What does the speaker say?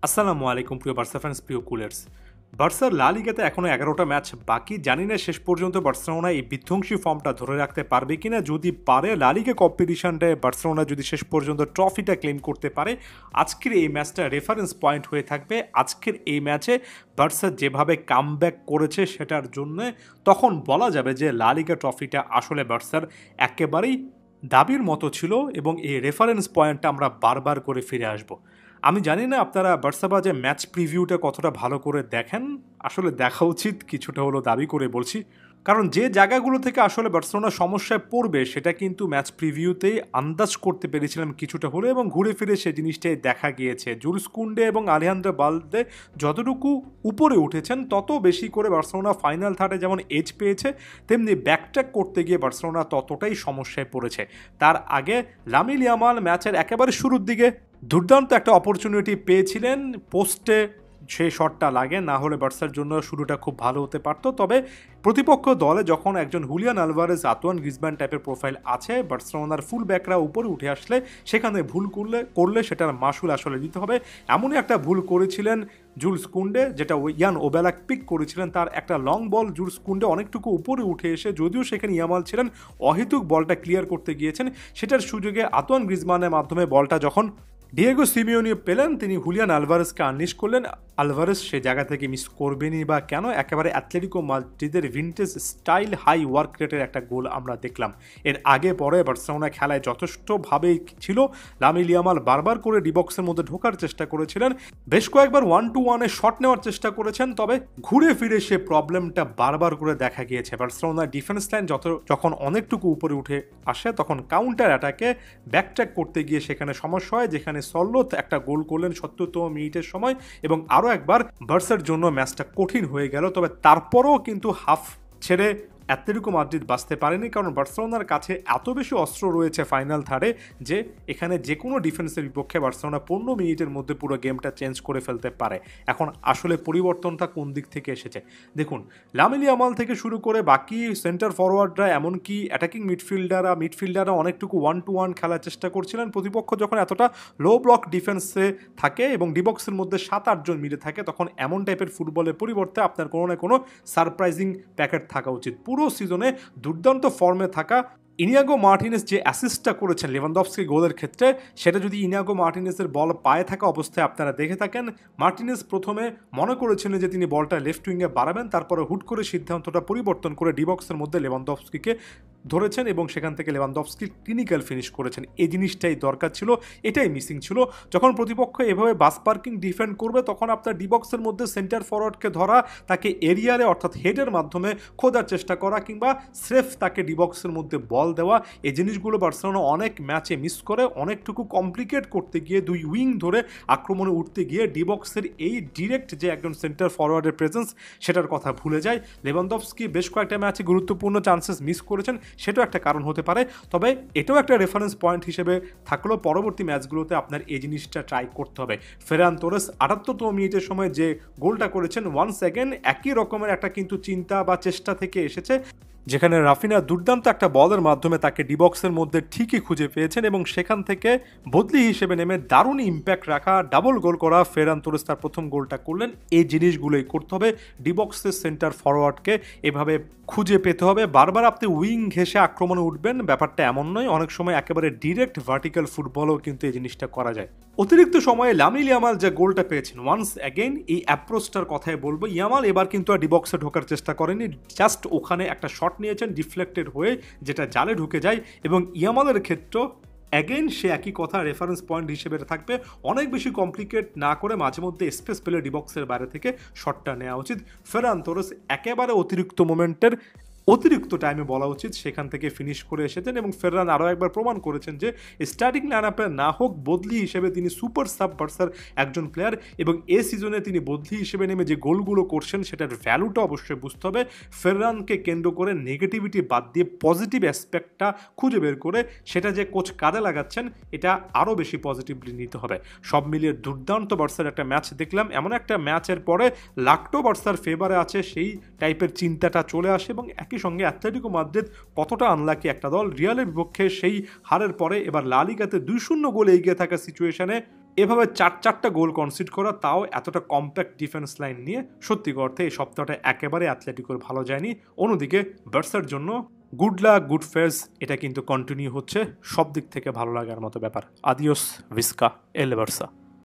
আসসালামু আলাইকুম প্রিয় বার্সা ফ্যান্স, প্রিয় কুলার্স। বার্সার লা লিগাতে এখনও 11টা ম্যাচ বাকি। জানি না শেষ পর্যন্ত বার্সেলোনা এই বিধ্বংসী ফর্মটা ধরে রাখতে পারবে কিনা। যদি পারে, লা লিগা কম্পিটিশনটায় বার্সেলোনা যদি শেষ পর্যন্ত ট্রফিটা ক্লেম করতে পারে, আজকের এই ম্যাচটা রেফারেন্স পয়েন্ট হয়ে থাকবে। আজকের এই ম্যাচে বার্সা যেভাবে কামব্যাক করেছে সেটার জন্য তখন বলা যাবে যে লা লিগা ট্রফিটা আসলে বার্সার একেবারেই দাবির মতো ছিল এবং এই রেফারেন্স পয়েন্টটা আমরা বারবার করে ফিরে আসব। আমি জানি না আপনারা বার্সাবাজে ম্যাচ প্রিভিউটা কতটা ভালো করে দেখেন। আসলে দেখা উচিত, কিছুটা হলো দাবি করে বলছি, কারণ যে জায়গাগুলো থেকে আসলে বার্সেলোনা সমস্যায় পড়বে সেটা কিন্তু ম্যাচ প্রিভিউতেই আন্দাজ করতে পেরেছিলাম কিছুটা হলো, এবং ঘুরে ফিরে সে জিনিসটাই দেখা গিয়েছে। জুলস কুন্ডে এবং আলেহান্দ্রো বালদে যতটুকু উপরে উঠেছেন তত বেশি করে বার্সেলোনা ফাইনাল থার্ডে যেমন এজ পেয়েছে, তেমনি ব্যাকট্র্যাক করতে গিয়ে বার্সেলোনা ততটাই সমস্যায় পড়েছে। তার আগে লামিন ইয়ামাল ম্যাচের একেবারে শুরুর দিকে দুর্দান্ত একটা অপরচুনিটি পেয়েছিলেন, পোস্টে সেই শটটা লাগে, না হলে বার্সার জন্য শুরুটা খুব ভালো হতে পারত। তবে প্রতিপক্ষ দলে যখন একজন হুলিয়ান আলভারেজ, আতোয়ান গ্রিজমান টাইপের প্রোফাইল আছে, বার্সেলোনার ফুল ব্যাকরা উপরে উঠে আসলে সেখানে ভুল করলে সেটার মাসুল আসলে দিতে হবে। এমনই একটা ভুল করেছিলেন জুলস কুন্ডে, যেটা ইয়ান ওবেলাক পিক করেছিলেন। তার একটা লং বল জুলস কুন্ডে অনেকটুকু উপরে উঠে এসে, যদিও সেখানে ইয়ামাল ছিলেন, অহেতুক বলটা ক্লিয়ার করতে গিয়েছেন। সেটার সুযোগে আতোয়ান গ্রিজমানের মাধ্যমে বলটা যখন ডিয়েগো সিমিওনি পেলেন, তিনি হুলিয়ান আলভারেজকে আনলিশ করলেন। আলভারেজ সে জায়গা থেকে মিস করবেনই বা কেন, একেবারে অ্যাথলেটিকো মাদ্রিদের ভিন্টেজ স্টাইল হাই ওয়ার্ক রেটের একটা গোল আমরা দেখলাম। এর আগে পরে বার্সেলোনা খেলায় যথেষ্টভাবেই ছিল। লামিন ইয়ামাল বারবার করে ডিবক্সের মধ্যে ঢোকার চেষ্টা করেছিলেন, বেশ কয়েকবার 1-2-1-এ শট নেওয়ার চেষ্টা করেছেন, তবে ঘুরে ফিরে সে প্রবলেমটা বারবার করে দেখা গিয়েছে। বার্সেলোনার ডিফেন্স লাইন যখন অনেকটুকু উপরে উঠে আসে, তখন কাউন্টার অ্যাটাকে ব্যাকট্র্যাক করতে গিয়ে সেখানে সমস্যা হয়, যেখানে সল্লোথ একটা গোল করলেন ৭০তম মিনিটের সময়, এবং আরও একবার বার্সার জন্য ম্যাচটা কঠিন হয়ে গেল। তবে তারপরও কিন্তু হাফ ছেড়ে অ্যাটলেটিকো মাদ্রিদ বাঁচতে পারেনি, কারণ বার্সেলোনার কাছে এত বেশি অস্ত্র রয়েছে ফাইনাল থার্ডে যে এখানে যে কোনো ডিফেন্সের বিপক্ষে বার্সেলোনা 15 মিনিটের মধ্যে পুরো গেমটা চেঞ্জ করে ফেলতে পারে। এখন আসলে পরিবর্তনটা কোন দিক থেকে এসেছে দেখুন। লামিন ইয়ামাল থেকে শুরু করে বাকি সেন্টার ফরওয়ার্ডরা, এমনকি অ্যাটাকিং মিডফিল্ডাররা অনেকটুকু 1-2-1 খেলার চেষ্টা করছিলেন। প্রতিপক্ষ যখন এতটা লো ব্লক ডিফেন্সে থাকে এবং ডিবক্সের মধ্যে 7-8 জন মিলে থাকে, তখন এমন টাইপের ফুটবলের পরিবর্তে আপনার কোনো না কোনো সারপ্রাইজিং প্যাকেট থাকা উচিত। পুরো সিজনে দুর্দান্ত ফর্মে থাকা ইনিয়াগো মার্টিনেস যে অ্যাসিস্টটা করেছেন লেভানডফস্কি গোলের ক্ষেত্রে, সেটা যদি ইনিয়াগো মার্টিনেসের বল পায়ে থাকা অবস্থায় আপনারা দেখে থাকেন, মার্টিনেস প্রথমে মনে করেছিলেন যে তিনি বলটা লেফট উইংয়ে বাড়াবেন, তারপরে হুট করে সিদ্ধান্তটা পরিবর্তন করে ডিবক্সের মধ্যে লেভানডফস্কিকে ধরেছেন এবং সেখান থেকে লেভানডফস্কি ক্লিনিক্যাল ফিনিশ করেছেন। এই জিনিসটাই দরকার ছিল, এটাই মিসিং ছিল। যখন প্রতিপক্ষ এভাবে বাস পার্কিং ডিফেন্ড করবে, তখন আপনার ডিবক্সের মধ্যে সেন্টার ফরওয়ার্ডকে ধরা, তাকে এরিয়ারে অর্থাৎ হেডের মাধ্যমে খোঁজার চেষ্টা করা, কিংবা স্রেফ তাকে ডিবক্সের মধ্যে বল দেওয়া, এই জিনিসগুলো বার্সেলোনা অনেক ম্যাচে মিস করে। অনেকটুকু কমপ্লিকেট করতে গিয়ে, দুই উইং ধরে আক্রমণে উঠতে গিয়ে ডিবক্সের এই ডিরেক্ট যে একজন সেন্টার ফরওয়ার্ডের প্রেজেন্স, সেটার কথা ভুলে যায়। লেভানডফস্কি বেশ কয়েকটা ম্যাচে গুরুত্বপূর্ণ চান্সেস মিস করেছেন, সেটাও একটা কারণ হতে পারে। তবে এটাও একটা রেফারেন্স পয়েন্ট হিসেবে থাকলেও পরবর্তী ম্যাচগুলোতে আপনার এই জিনিসটা ট্রাই করতে হবে। ফেরান তোরেস 78তম মিনিটের সময় যে গোলটা করেছেন, ওয়ান্স অ্যাগেন একই রকমের একটা কিন্তু চিন্তা বা চেষ্টা থেকে এসেছে, যেখানে রাফিনা দুর্দান্ত একটা বলের মাধ্যমে তাকে ডিবক্সের মধ্যে ঠিকই খুঁজে পেয়েছেন এবং সেখান থেকে বদলি হিসেবে নেমে দারুণ ইম্প্যাক্ট রাখা, ডাবল গোল করা ফেরান তোরেস তার প্রথম গোলটা করলেন। এই জিনিসগুলোই করতে হবে, ডিবক্সের সেন্টার ফরওয়ার্ডকে এভাবে খুঁজে পেতে হবে। বারবার আপনি উইং ঘেঁষে আক্রমণে উঠবেন, ব্যাপারটা এমন নয়। অনেক সময় একেবারে ডিরেক্ট ভার্টিক্যাল ফুটবলও কিন্তু এই জিনিসটা করা যায়। অতিরিক্ত সময়ে লামিন ইয়ামাল যে গোলটা পেয়েছেন, ওয়ান্স অ্যাগেন এই অ্যাপ্রোচটার কথাই বলবো। ইয়ামাল এবার কিন্তু আর ডিবক্সে ঢোকার চেষ্টা করেনি, জাস্ট ওখানে একটা শট নিয়েছেন ডিফ্লেক্টেড হয়ে, যেটা জালে ঢুকে যায়। এবং ইয়ামালের ক্ষেত্রে অ্যাগেন সে একই কথা, রেফারেন্স পয়েন্ট হিসেবে থাকবে, অনেক বেশি কমপ্লিকেট না করে মাঝে মধ্যে স্পেস পেলে ডিবক্সের বাইরে থেকে শটটা নেওয়া উচিত। ফেরান তোরেস একেবারে অতিরিক্ত মোমেন্টের অতিরিক্ত টাইমে বলা উচিত, সেখান থেকে ফিনিশ করে এসেছেন। এবং ফেররান আরও একবার প্রমাণ করেছেন যে স্টার্টিং লাইনআপে না হোক, বদলি হিসেবে তিনি সুপার সাব বার্সার একজন প্লেয়ার, এবং এ সিজনে তিনি বদলি হিসেবে নেমে যে গোলগুলো করছেন সেটার ভ্যালুটা অবশ্যই বুঝতে হবে। ফেররানকে কেন্দ্র করে নেগেটিভিটি বাদ দিয়ে পজিটিভ অ্যাসপেক্টটা খুঁজে বের করে সেটা যে কোচ কাজে লাগাচ্ছেন, এটা আরও বেশি পজিটিভলি নিতে হবে। সব মিলিয়ে দুর্দান্ত বার্সার একটা ম্যাচ দেখলাম। এমন একটা ম্যাচের পরে লাকটো বার্সার ফেভারে আছে সেই টাইপের চিন্তাটা চলে আসে, এবং একই সঙ্গে অ্যাটলেটিকো মাদ্রিদ কতটা আনলাকি একটা দল, রিয়ালের বিপক্ষে সেই হারের পরে এবার লা লিগাতে 2-0 গোলে এগিয়ে থাকা সিচুয়েশনে এভাবে চারটা গোল কনসিড করা, তাও এতটা কম্প্যাক্ট ডিফেন্স লাইন নিয়ে, সত্যি অর্থে এই সপ্তাহটা একেবারে অ্যাথলেটিকোর ভালো যায়নি। অন্যদিকে বার্সার জন্য গুড লাক গুড ফেজ, এটা কিন্তু কন্টিনিউ হচ্ছে, সব দিক থেকে ভালো লাগার মতো ব্যাপার। আদিওস ভিস্কা এল বার্সা।